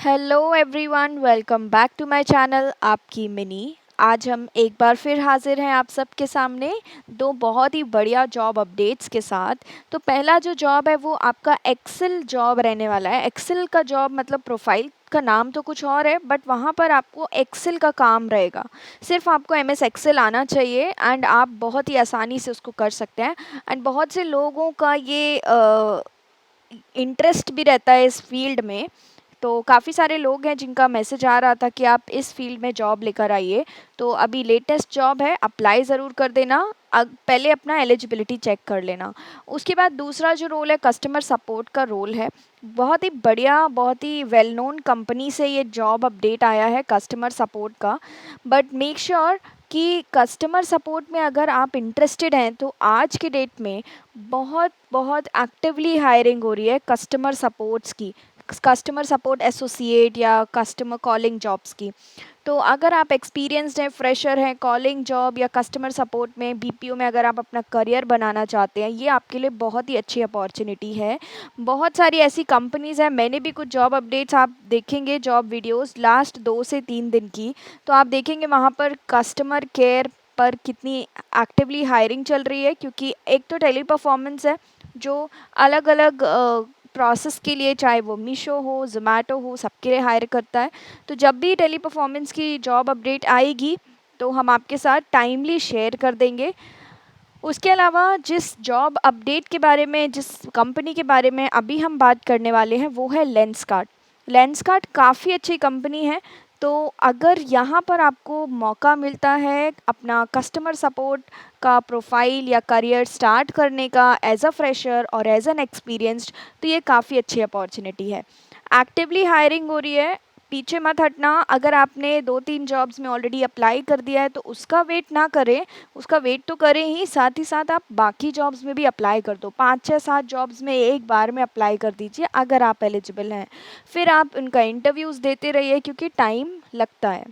Hello everyone, welcome back to my channel आपकी मिनी। आज हम एक बार फिर हाजिर हैं आप सबके सामने दो बहुत ही बढ़िया जॉब अपडेट्स के साथ। तो पहला जो जॉब है वो आपका एक्सेल जॉब रहने वाला है। एक्सेल का जॉब मतलब प्रोफाइल का नाम तो कुछ और है, बट वहाँ पर आपको एक्सेल का काम रहेगा। सिर्फ आपको एम एस एक्सेल आना चाहिए एंड आप बहुत ही आसानी से उसको कर सकते हैं। एंड बहुत से लोगों का ये इंटरेस्ट भी रहता है इस फील्ड में। तो काफ़ी सारे लोग हैं जिनका मैसेज आ रहा था कि आप इस फील्ड में जॉब लेकर आइए। तो अभी लेटेस्ट जॉब है, अप्लाई ज़रूर कर देना। पहले अपना एलिजिबिलिटी चेक कर लेना। उसके बाद दूसरा जो रोल है कस्टमर सपोर्ट का रोल है। बहुत ही बढ़िया, बहुत ही वेल नोन कंपनी से ये जॉब अपडेट आया है कस्टमर सपोर्ट का। बट मेक श्योर कि कस्टमर सपोर्ट में अगर आप इंटरेस्टेड हैं तो आज के डेट में बहुत बहुत एक्टिवली हायरिंग हो रही है कस्टमर सपोर्ट्स की, कस्टमर सपोर्ट एसोसिएट या कस्टमर कॉलिंग जॉब्स की। तो अगर आप एक्सपीरियंस्ड हैं, फ्रेशर हैं, कॉलिंग जॉब या कस्टमर सपोर्ट में, बीपीओ में अगर आप अपना करियर बनाना चाहते हैं, ये आपके लिए बहुत ही अच्छी अपॉर्चुनिटी है। बहुत सारी ऐसी कंपनीज़ हैं, मैंने भी कुछ जॉब अपडेट्स आप देखेंगे, जॉब वीडियोस लास्ट 2 से 3 दिन की। तो आप देखेंगे वहाँ पर कस्टमर केयर पर कितनी एक्टिवली हायरिंग चल रही है, क्योंकि एक तो टेली परफॉर्मेंस है जो अलग अलग प्रोसेस के लिए, चाहे वो मीशो हो, ज़ोमैटो हो, सबके लिए हायर करता है। तो जब भी टेली परफॉर्मेंस की जॉब अपडेट आएगी तो हम आपके साथ टाइमली शेयर कर देंगे। उसके अलावा जिस जॉब अपडेट के बारे में, जिस कंपनी के बारे में अभी हम बात करने वाले हैं वो है लेंसकार्ट। लेंसकार्ट काफ़ी अच्छी कंपनी है। तो अगर यहाँ पर आपको मौका मिलता है अपना कस्टमर सपोर्ट का प्रोफाइल या करियर स्टार्ट करने का एज अ फ्रेशर और एज एन एक्सपीरियंस्ड, तो ये काफ़ी अच्छी अपॉर्चुनिटी है। एक्टिवली हायरिंग हो रही है, पीछे मत हटना। अगर आपने 2-3 जॉब्स में ऑलरेडी अप्लाई कर दिया है तो उसका वेट ना करें, उसका वेट तो करें ही, साथ ही साथ आप बाकी जॉब्स में भी अप्लाई कर दो। 5-6-7 जॉब्स में एक बार में अप्लाई कर दीजिए अगर आप एलिजिबल हैं। फिर आप उनका इंटरव्यूज़ देते रहिए क्योंकि टाइम लगता है।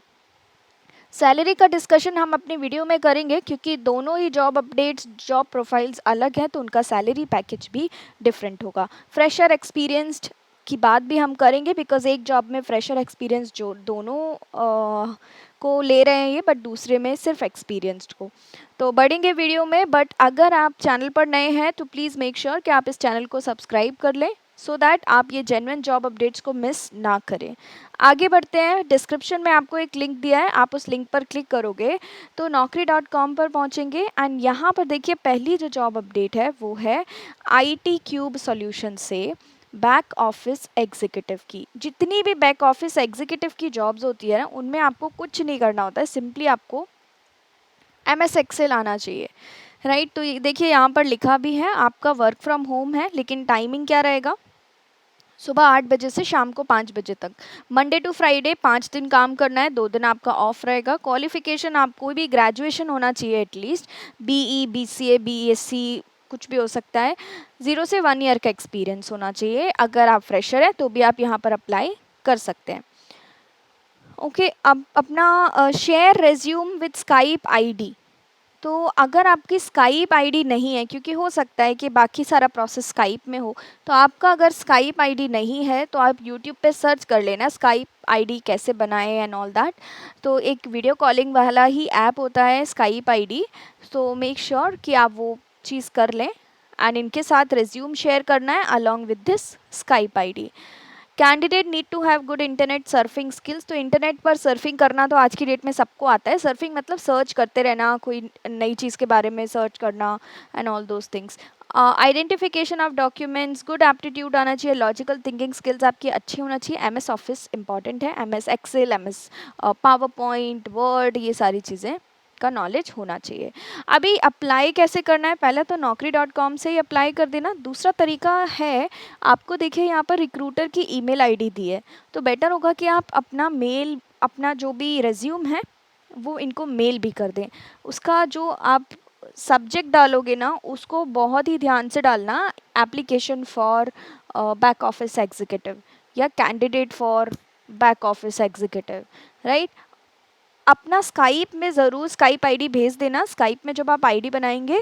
सैलरी का डिस्कशन हम अपनी वीडियो में करेंगे क्योंकि दोनों ही जॉब अपडेट्स, जॉब प्रोफाइल्स अलग हैं, तो उनका सैलरी पैकेज भी डिफरेंट होगा। फ्रेशर एक्सपीरियंस्ड की बात भी हम करेंगे बिकॉज एक जॉब में फ्रेशर एक्सपीरियंस जो दोनों को ले रहे हैं ये, बट दूसरे में सिर्फ एक्सपीरियंस्ड को। तो बढ़ेंगे वीडियो में, बट अगर आप चैनल पर नए हैं तो प्लीज़ मेक श्योर कि आप इस चैनल को सब्सक्राइब कर लें सो दैट आप ये जेन्युइन जॉब अपडेट्स को मिस ना करें। आगे बढ़ते हैं। डिस्क्रिप्शन में आपको एक लिंक दिया है, आप उस लिंक पर क्लिक करोगे तो naukri.com पर पहुंचेंगे एंड यहाँ पर देखिए पहली जो जॉब अपडेट है वो है IT क्यूब सॉल्यूशन से बैक ऑफिस एग्जीक्यूटिव की। जितनी भी बैक ऑफिस एग्जीक्यूटिव की जॉब्स होती है ना, उनमें आपको कुछ नहीं करना होता है, सिंपली आपको MS एक्सेल आना चाहिए, राइट। तो ये देखिए यहाँ पर लिखा भी है आपका वर्क फ्रॉम होम है, लेकिन टाइमिंग क्या रहेगा, सुबह 8 बजे से शाम को 5 बजे तक। मंडे टू फ्राइडे 5 दिन काम करना है, 2 दिन आपका ऑफ रहेगा। क्वालिफिकेशन आपको भी ग्रेजुएशन होना चाहिए एटलीस्ट, BE BCA BSc कुछ भी हो सकता है। 0 से 1 ईयर का एक्सपीरियंस होना चाहिए। अगर आप फ्रेशर हैं तो भी आप यहाँ पर अप्लाई कर सकते हैं। ओके, अब अपना share resume with Skype ID. तो अगर आपकी स्काइप आईडी नहीं है, क्योंकि हो सकता है कि बाकी सारा प्रोसेस स्काइप में हो, तो आपका अगर स्काइप आईडी नहीं है तो आप यूट्यूब पे सर्च कर लेना स्काइप आईडी कैसे बनाएं एंड ऑल दैट। तो एक वीडियो कॉलिंग वाला ही ऐप होता है स्काइप आईडी। तो मेक श्योर कि आप वो चीज़ कर लें एंड इनके साथ रिज्यूम शेयर करना है along with this Skype ID. Candidate need to have good internet surfing skills. तो इंटरनेट पर सर्फिंग करना तो आज की डेट में सबको आता है। सर्फिंग मतलब सर्च करते रहना, कोई नई चीज़ के बारे में सर्च करना and all those things. Identification of documents, good aptitude आना चाहिए, लॉजिकल थिंकिंग स्किल्स आपकी अच्छी होना चाहिए। MS ऑफिस इंपॉर्टेंट है, MS Excel, MS PowerPoint, Word, ये सारी चीज़ें का नॉलेज होना चाहिए। अभी अप्लाई कैसे करना है, पहले तो naukri.com से ही अप्लाई कर देना। दूसरा तरीका है, आपको देखिए यहाँ पर रिक्रूटर की ईमेल आईडी दी है, तो बेटर होगा कि आप अपना मेल, अपना जो भी रेज्यूम है वो इनको मेल भी कर दें। उसका जो आप सब्जेक्ट डालोगे ना उसको बहुत ही ध्यान से डालना, application for back office executive या candidate for back office executive, right. अपना स्काइप में ज़रूर स्काइप आईडी भेज देना। स्काइप में जब आप आईडी बनाएंगे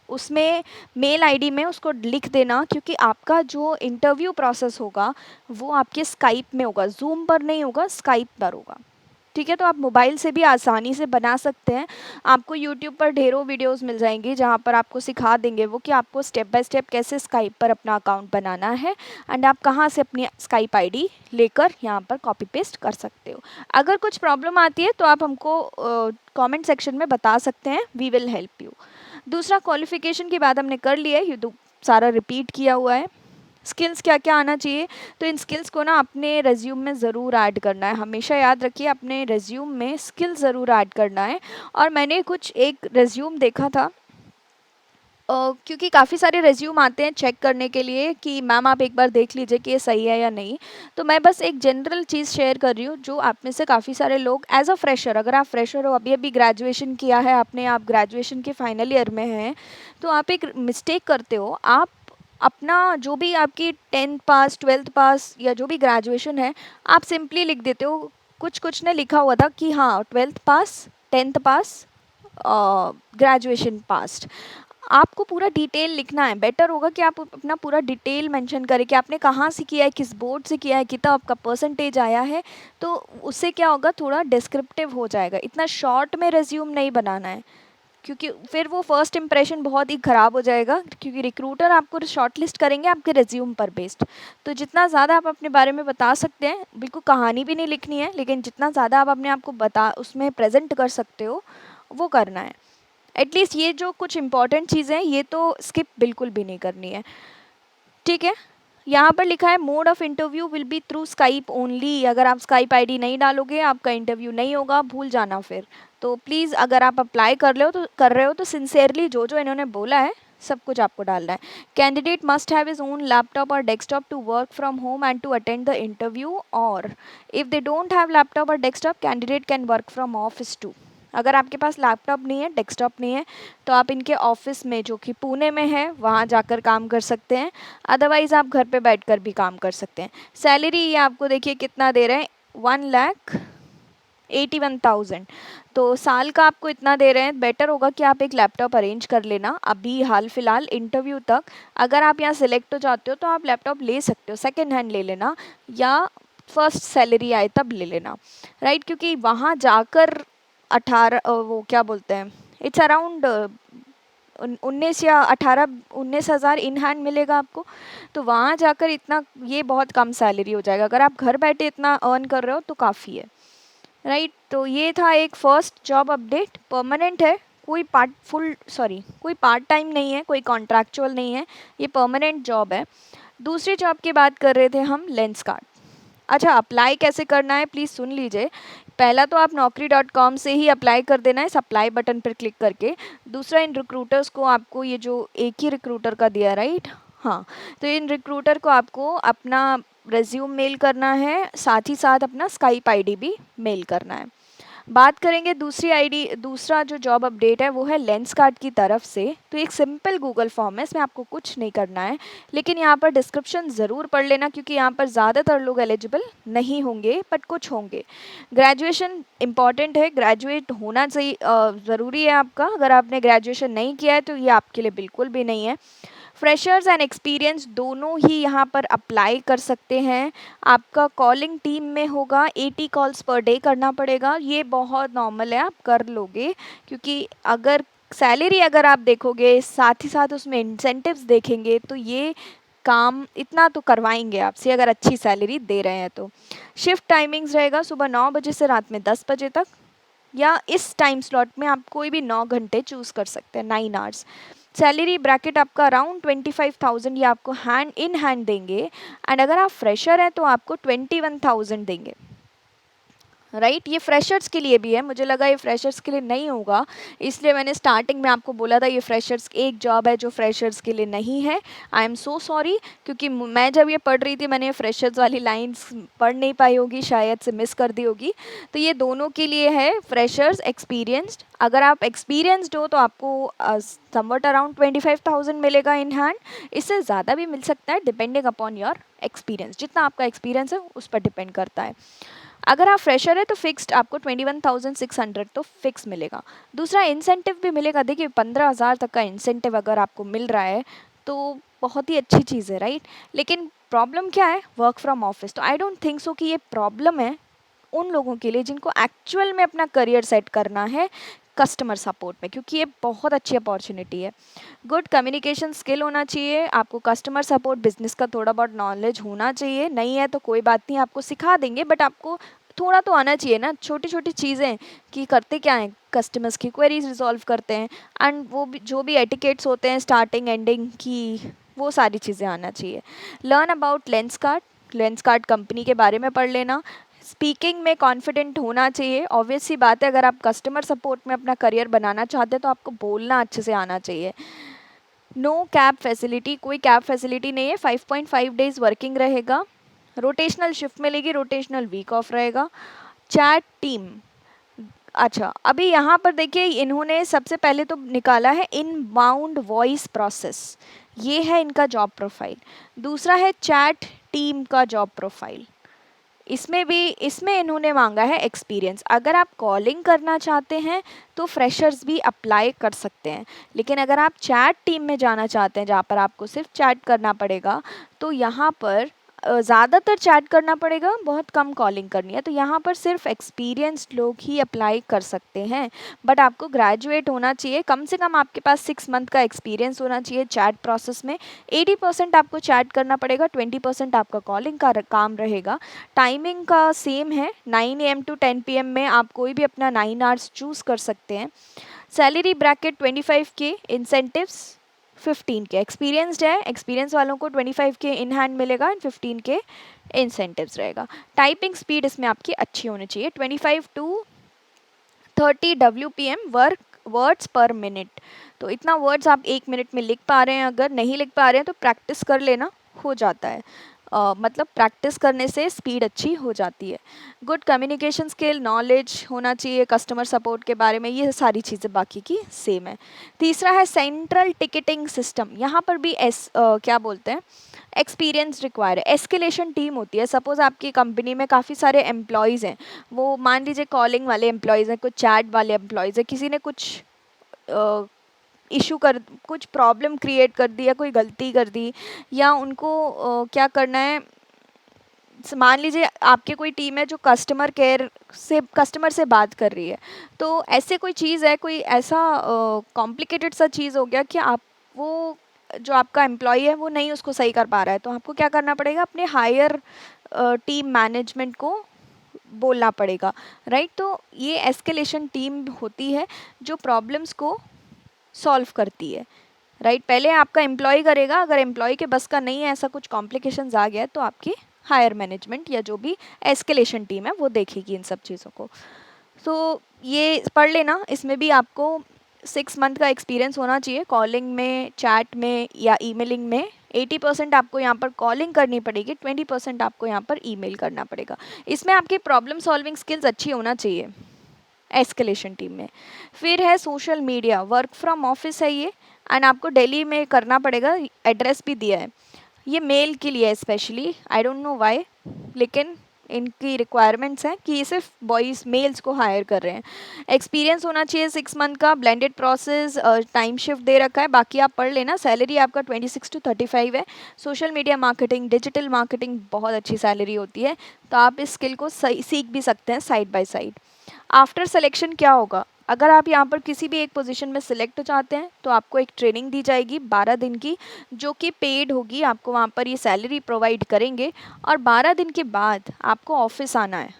उसमें मेल आईडी में उसको लिख देना, क्योंकि आपका जो इंटरव्यू प्रोसेस होगा वो आपके स्काइप में होगा, ज़ूम पर नहीं होगा, स्काइप पर होगा। ठीक है, तो आप मोबाइल से भी आसानी से बना सकते हैं। आपको यूट्यूब पर ढेरों वीडियोस मिल जाएंगी जहाँ पर आपको सिखा देंगे वो कि आपको स्टेप बाय स्टेप कैसे स्काइप पर अपना अकाउंट बनाना है, एंड आप कहाँ से अपनी स्काइप आईडी लेकर यहाँ पर कॉपी पेस्ट कर सकते हो। अगर कुछ प्रॉब्लम आती है तो आप हमको कमेंट सेक्शन में बता सकते हैं, वी विल हेल्प यू। दूसरा, क्वालिफिकेशन की बात हमने कर ली है, ये तो सारा रिपीट किया हुआ है। स्किल्स क्या क्या आना चाहिए, तो इन स्किल्स को ना अपने रेज्यूम में ज़रूर ऐड करना है। हमेशा याद रखिए, अपने रेज्यूम में स्किल ज़रूर ऐड करना है। और मैंने कुछ एक रेज्यूम देखा था, क्योंकि काफ़ी सारे रेज्यूम आते हैं चेक करने के लिए कि मैम आप एक बार देख लीजिए कि ये सही है या नहीं। तो मैं बस एक जनरल चीज़ शेयर कर रही हूँ, जो आप में से काफ़ी सारे लोग एज अ फ्रेशर, अगर आप फ्रेशर हो, अभी अभी ग्रेजुएशन किया है आपने, आप ग्रेजुएशन के फाइनल ईयर में हैं, तो आप एक मिस्टेक करते हो। आप अपना जो भी आपकी 10th पास, 12th पास या जो भी ग्रेजुएशन है, आप सिंपली लिख देते हो। कुछ कुछ ने लिखा हुआ था कि हाँ 12th पास, 10th पास, ग्रेजुएशन पास्ट। आपको पूरा डिटेल लिखना है। बेटर होगा कि आप अपना पूरा डिटेल मेंशन करें कि आपने कहाँ से किया है, किस बोर्ड से किया है, कितना आपका परसेंटेज आया है। तो उससे क्या होगा, थोड़ा डिस्क्रिप्टिव हो जाएगा। इतना शॉर्ट में रिज्यूम नहीं बनाना है, क्योंकि फिर वो फर्स्ट इंप्रेशन बहुत ही ख़राब हो जाएगा, क्योंकि रिक्रूटर आपको शॉर्ट लिस्ट करेंगे आपके रिज्यूम पर बेस्ड। तो जितना ज़्यादा आप अपने बारे में बता सकते हैं, बिल्कुल कहानी भी नहीं लिखनी है, लेकिन जितना ज़्यादा आप अपने आप को बता उसमें प्रेजेंट कर सकते हो वो करना है। एटलीस्ट ये जो कुछ इंपॉर्टेंट चीज़ें हैं ये तो स्किप बिल्कुल भी नहीं करनी है। ठीक है, यहाँ पर लिखा है mode of interview will be through Skype only. अगर आप स्काइप आईडी नहीं डालोगे आपका इंटरव्यू नहीं होगा, भूल जाना फिर। तो प्लीज़ अगर आप अप्लाई कर रहे हो तो सिंसियरली जो जो इन्होंने बोला है सब कुछ आपको डालना है। Candidate must have his own laptop और desktop to work from home and to attend the interview, और if they don't have laptop और desktop candidate can work from office too. अगर आपके पास लैपटॉप नहीं है, डेस्कटॉप नहीं है, तो आप इनके ऑफिस में जो कि पुणे में है वहाँ जाकर काम कर सकते हैं। अदरवाइज़ आप घर पे बैठकर भी काम कर सकते हैं। सैलरी ये आपको देखिए कितना दे रहे हैं, 1,81,000। तो साल का आपको इतना दे रहे हैं। बेटर होगा कि आप एक लैपटॉप अरेंज कर लेना अभी हाल फिलहाल इंटरव्यू तक। अगर आप यहाँ सिलेक्ट हो जाते हो तो आप लैपटॉप ले सकते हो, सेकेंड हैंड ले लेना, या फर्स्ट सैलरी आए तब ले लेना, राइट। क्योंकि वहाँ जाकर 18 वो क्या बोलते हैं, इट्स अराउंड 19 या 18-19 हज़ार इन हैंड मिलेगा आपको। तो वहाँ जाकर इतना, ये बहुत कम सैलरी हो जाएगा। अगर आप घर बैठे इतना अर्न कर रहे हो तो काफ़ी है, राइट। तो ये था एक फर्स्ट जॉब अपडेट, परमानेंट है, कोई पार्ट टाइम नहीं है, कोई कॉन्ट्रैक्चुअल नहीं है, ये परमानेंट जॉब है। दूसरी जॉब की बात कर रहे थे हम, लेंसकार्ट। अच्छा, अप्लाई कैसे करना है प्लीज़ सुन लीजिए। पहला तो आप naukri.com से ही अप्लाई कर देना है, इस अप्लाई बटन पर क्लिक करके। दूसरा, इन रिक्रूटर्स को आपको, ये जो एक ही रिक्रूटर का दिया, राइट, हाँ, तो इन रिक्रूटर को आपको अपना रेज्यूम मेल करना है, साथ ही साथ अपना स्काइप आईडी भी मेल करना है। बात करेंगे दूसरा जो जॉब अपडेट है वो है लेंसकार्ट की तरफ से। तो एक सिंपल गूगल फॉर्म है, इसमें आपको कुछ नहीं करना है, लेकिन यहाँ पर डिस्क्रिप्शन ज़रूर पढ़ लेना, क्योंकि यहाँ पर ज़्यादातर लोग एलिजिबल नहीं होंगे बट कुछ होंगे। ग्रेजुएशन इंपॉर्टेंट है, ग्रेजुएट होना चाहिए, ज़रूरी है आपका। अगर आपने ग्रेजुएशन नहीं किया है तो ये आपके लिए बिल्कुल भी नहीं है। फ्रेशर्स एंड एक्सपीरियंस दोनों ही यहाँ पर अप्लाई कर सकते हैं। आपका कॉलिंग टीम में होगा, 80 कॉल्स पर डे करना पड़ेगा, ये बहुत नॉर्मल है, आप कर लोगे। क्योंकि अगर सैलरी अगर आप देखोगे, साथ ही साथ उसमें इंसेंटिव्स देखेंगे, तो ये काम इतना तो करवाएंगे आपसे, अगर अच्छी सैलरी दे रहे हैं तो। शिफ्ट टाइमिंग्स रहेगा सुबह 9 बजे से रात में 10 बजे तक, या इस टाइम स्लॉट में आप कोई भी 9 घंटे चूज़ कर सकते हैं, 9 आवर्स। सैलरी ब्रैकेट आपका अराउंड 25,000 ये आपको हैंड इन हैंड देंगे, एंड अगर आप फ्रेशर हैं तो आपको 21,000 देंगे, राइट। ये फ्रेशर्स के लिए भी है, मुझे लगा ये फ्रेशर्स के लिए नहीं होगा, इसलिए मैंने स्टार्टिंग में आपको बोला था ये फ्रेशर्स एक जॉब है जो फ्रेशर्स के लिए नहीं है। आई एम सो सॉरी, क्योंकि मैं जब ये पढ़ रही थी मैंने फ्रेशर्स वाली लाइंस पढ़ नहीं पाई होगी, शायद से मिस कर दी होगी। तो ये दोनों के लिए है, फ्रेशर्स, एक्सपीरियंस्ड। अगर आप एक्सपीरियंस्ड हो तो आपको समवट अराउंड 25,000 मिलेगा इन हैंड, इससे ज़्यादा भी मिल सकता है डिपेंडिंग अपॉन योर एक्सपीरियंस, जितना आपका एक्सपीरियंस है उस पर डिपेंड करता है। अगर आप फ्रेशर है तो फिक्स्ड आपको 21,600 तो फिक्स मिलेगा। दूसरा इंसेंटिव भी मिलेगा, देखिए 15,000 तक का इंसेंटिव अगर आपको मिल रहा है तो बहुत ही अच्छी चीज़ है, राइट। लेकिन प्रॉब्लम क्या है, वर्क फ्रॉम ऑफिस। तो आई डोंट थिंक सो कि ये प्रॉब्लम है उन लोगों के लिए जिनको एक्चुअल में अपना करियर सेट करना है कस्टमर सपोर्ट में, क्योंकि ये बहुत अच्छी अपॉर्चुनिटी है। गुड कम्युनिकेशन स्किल होना चाहिए आपको, कस्टमर सपोर्ट बिजनेस का थोड़ा बहुत नॉलेज होना चाहिए। नहीं है तो कोई बात नहीं, आपको सिखा देंगे, बट आपको थोड़ा तो आना चाहिए ना, छोटी छोटी चीज़ें कि करते क्या हैं, कस्टमर्स की क्वेरीज रिजॉल्व करते हैं, एंड वो भी जो भी एटिकेट्स होते हैं स्टार्टिंग एंडिंग की, वो सारी चीज़ें आना चाहिए। Learn about Lenskart, Lenskart company के बारे में पढ़ लेना। स्पीकिंग में कॉन्फिडेंट होना चाहिए, ऑब्वियस सी बात है, अगर आप कस्टमर सपोर्ट में अपना करियर बनाना चाहते हैं तो आपको बोलना अच्छे से आना चाहिए। नो कैब फैसिलिटी, कोई कैब फैसिलिटी नहीं है। 5.5 डेज वर्किंग रहेगा, रोटेशनल शिफ्ट मिलेगी, रोटेशनल वीक ऑफ रहेगा। चैट टीम, अच्छा अभी यहाँ पर देखिए इन्होंने सबसे पहले तो निकाला है इनबाउंड वॉइस प्रोसेस, ये है इनका जॉब प्रोफाइल। दूसरा है चैट टीम का जॉब प्रोफाइल, इसमें इन्होंने मांगा है एक्सपीरियंस। अगर आप कॉलिंग करना चाहते हैं तो फ्रेशर्स भी अप्लाई कर सकते हैं, लेकिन अगर आप चैट टीम में जाना चाहते हैं जहाँ पर आपको सिर्फ चैट करना पड़ेगा, तो यहाँ पर ज़्यादातर चैट करना पड़ेगा, बहुत कम कॉलिंग करनी है, तो यहाँ पर सिर्फ एक्सपीरियंस्ड लोग ही अप्लाई कर सकते हैं। बट आपको ग्रेजुएट होना चाहिए, कम से कम आपके पास 6 मंथ का एक्सपीरियंस होना चाहिए चैट प्रोसेस में। 80% आपको चैट करना पड़ेगा, 20% आपका कॉलिंग का काम रहेगा। टाइमिंग का सेम है, 9 AM to 10 PM में आप कोई भी अपना 9 आवर्स चूज़ कर सकते हैं। Salary bracket 25K, incentives 15K। Experienced है, एक्सपीरियंस वालों को 25K इन हैंड मिलेगा एंड 15K इंसेंटिव्स रहेगा। टाइपिंग स्पीड इसमें आपकी अच्छी होनी चाहिए, 25 to 30 WPM वर्ड्स पर मिनट। तो इतना वर्ड्स आप 1 मिनट में लिख पा रहे हैं, अगर नहीं लिख पा रहे हैं तो प्रैक्टिस कर लेना, हो जाता है। मतलब प्रैक्टिस करने से स्पीड अच्छी हो जाती है। गुड कम्युनिकेशन स्किल, नॉलेज होना चाहिए कस्टमर सपोर्ट के बारे में, ये सारी चीज़ें बाकी की सेम है। तीसरा है सेंट्रल टिकटिंग सिस्टम, यहाँ पर भी क्या बोलते हैं, एक्सपीरियंस रिक्वायर है। एस्केलेशन टीम होती है, सपोज़ आपकी कंपनी में काफ़ी सारे एम्प्लॉयज़ हैं, वो मान लीजिए कॉलिंग वाले एम्प्लॉयज़ हैं, कुछ चैट वाले एम्प्लॉयज़ हैं, किसी ने कुछ इशू कर, कुछ प्रॉब्लम क्रिएट कर दी या कोई गलती कर दी, या उनको क्या करना है, मान लीजिए आपकी कोई टीम है जो कस्टमर से बात कर रही है, तो ऐसे कोई चीज़ है, कोई ऐसा कॉम्प्लिकेटेड सा चीज़ हो गया कि आप वो जो आपका एम्प्लॉय है वो नहीं उसको सही कर पा रहा है, तो आपको क्या करना पड़ेगा, अपने हायर टीम मैनेजमेंट को बोलना पड़ेगा, राइट। तो ये एस्केलेशन टीम होती है जो प्रॉब्लम्स को सॉल्व करती है, राइट। पहले आपका एम्प्लॉय करेगा, अगर एम्प्लॉय के बस का नहीं है, ऐसा कुछ कॉम्प्लिकेशंस आ गया तो आपकी हायर मैनेजमेंट या जो भी एस्केलेशन टीम है वो देखेगी इन सब चीज़ों को। तो ये पढ़ लेना, इसमें भी आपको 6 मंथ का एक्सपीरियंस होना चाहिए कॉलिंग में, चैट में या ईमेलिंग में। 80% आपको यहाँ पर कॉलिंग करनी पड़ेगी, 20% आपको यहाँ पर ईमेल करना पड़ेगा। इसमें आपकी प्रॉब्लम सॉल्विंग स्किल्स अच्छी होना चाहिए एस्केलेशन टीम में। फिर है social media, work from office है ये, एंड आपको दिल्ली में करना पड़ेगा, एड्रेस भी दिया है। ये मेल के लिए है specially, I don't know why, लेकिन इनकी रिक्वायरमेंट्स हैं कि ये सिर्फ बॉयज़ मेल्स को हायर कर रहे हैं। एक्सपीरियंस होना चाहिए 6 मंथ का, ब्लेंडेड प्रोसेस, टाइम शिफ्ट दे रखा है, बाकी आप पढ़ लेना। सैलरी आपका 26 to 35 है। Social media marketing, digital marketing बहुत अच्छी सैलरी होती है, तो आप इस स्किल को सीख भी सकते हैं side by side. After selection क्या होगा, अगर आप यहाँ पर किसी भी एक पोजीशन में सिलेक्ट हो जाते हैं तो आपको एक ट्रेनिंग दी जाएगी 12 दिन की, जो कि पेड होगी, आपको वहाँ पर ये सैलरी प्रोवाइड करेंगे, और 12 दिन के बाद आपको ऑफिस आना है,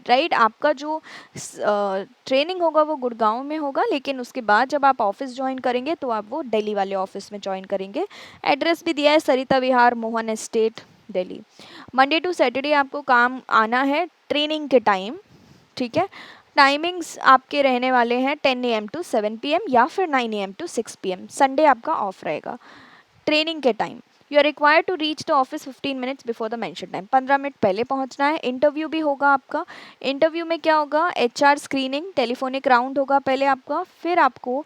राइट। आपका जो ट्रेनिंग होगा वो गुड़गांव में होगा, लेकिन उसके बाद जब आप ऑफिस ज्वाइन करेंगे तो आप वो दिल्ली वाले ऑफिस में ज्वाइन करेंगे। एड्रेस भी दिया है, Sarita Vihar, Mohan estate, Delhi. Monday to Saturday आपको काम आना है ट्रेनिंग के टाइम, ठीक है। टाइमिंग्स आपके रहने वाले हैं 10 AM to 7 PM या फिर 9 AM to 6 PM। संडे आपका ऑफ रहेगा। ट्रेनिंग के time you are required to reach the office 15 minutes before the mention time, 15 minute पहले पहुंचना है। इंटरव्यू भी होगा आपका, इंटरव्यू में क्या होगा, HR स्क्रीनिंग, टेलीफोनिक राउंड होगा पहले आपका, फिर आपको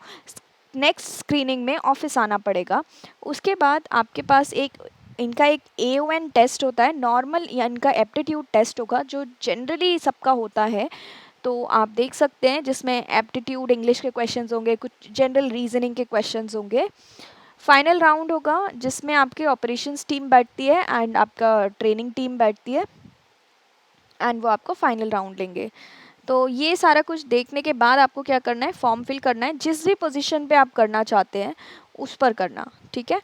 नेक्स्ट स्क्रीनिंग में ऑफिस आना पड़ेगा। उसके बाद आपके पास एक इनका एक AON टेस्ट होता है नॉर्मल, या इनका एप्टीट्यूड टेस्ट होगा जो जनरली सबका होता है। तो आप देख सकते हैं जिसमें एप्टीट्यूड इंग्लिश के क्वेश्चंस होंगे, कुछ जनरल रीजनिंग के क्वेश्चंस होंगे। फाइनल राउंड होगा जिसमें आपके ऑपरेशंस टीम बैठती है एंड आपका ट्रेनिंग टीम बैठती है, एंड वो आपको फाइनल राउंड लेंगे। तो ये सारा कुछ देखने के बाद आपको क्या करना है, फॉर्म फिल करना है, जिस भी पोजीशन पे आप करना चाहते हैं उस पर करना, ठीक है।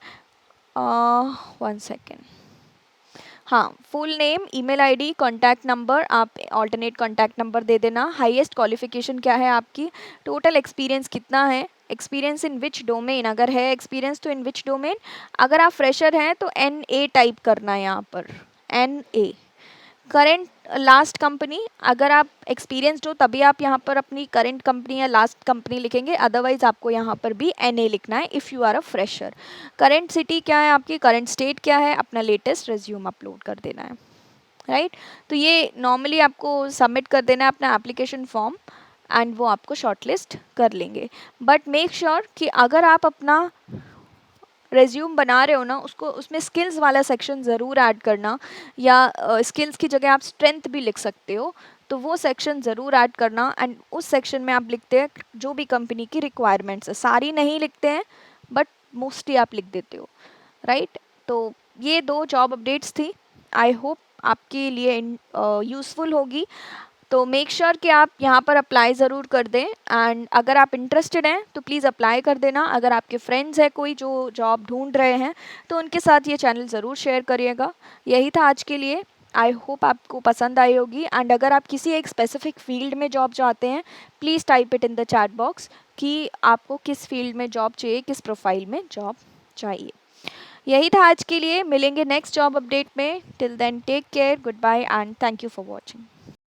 1 सेकेंड। हाँ, full name, email ID, contact number, आप ऑल्टरनेट कॉन्टैक्ट नंबर दे देना। हाईएस्ट क्वालिफिकेशन क्या है आपकी, टोटल एक्सपीरियंस कितना है, एक्सपीरियंस इन विच डोमेन, अगर है एक्सपीरियंस तो इन विच डोमेन। अगर आप फ्रेशर हैं तो NA टाइप करना है यहाँ पर, NA। करेंट लास्ट कंपनी, अगर आप एक्सपीरियंसड हो तभी आप यहाँ पर अपनी करेंट कंपनी या लास्ट कंपनी लिखेंगे, अदरवाइज आपको यहाँ पर भी NA लिखना है if you are a fresher. Current city क्या है आपकी, करेंट स्टेट क्या है, अपना लेटेस्ट रिज्यूम अपलोड कर देना है, राइट। तो ये नॉर्मली आपको सबमिट कर देना है अपना एप्लीकेशन फॉर्म, एंड वो आपको शॉर्टलिस्ट कर लेंगे। बट मेक श्योर कि अगर आप अपना रेज्यूम बना रहे हो ना, उसको उसमें स्किल्स वाला सेक्शन ज़रूर ऐड करना, या स्किल्स की जगह आप स्ट्रेंथ भी लिख सकते हो, तो वो सेक्शन ज़रूर ऐड करना। एंड उस सेक्शन में आप लिखते हैं जो भी कंपनी की रिक्वायरमेंट्स है, सारी नहीं लिखते हैं बट मोस्टली आप लिख देते हो, राइट। तो ये 2 जॉब अपडेट्स थी, आई होप आपके लिए यूज़फुल होगी। तो मेक श्योर कि आप यहाँ पर अप्लाई ज़रूर कर दें, एंड अगर आप इंटरेस्टेड हैं तो प्लीज़ अप्लाई कर देना। अगर आपके फ्रेंड्स हैं कोई जो जॉब ढूंढ रहे हैं तो उनके साथ ये चैनल ज़रूर शेयर करिएगा। यही था आज के लिए, आई होप आपको पसंद आई होगी। एंड अगर आप किसी एक स्पेसिफिक फील्ड में जॉब चाहते हैं, please type it in the chat box कि आपको किस फील्ड में जॉब चाहिए, किस प्रोफाइल में जॉब चाहिए। यही था आज के लिए, मिलेंगे नेक्स्ट जॉब अपडेट में। Till then take care, good bye and thank you for watching.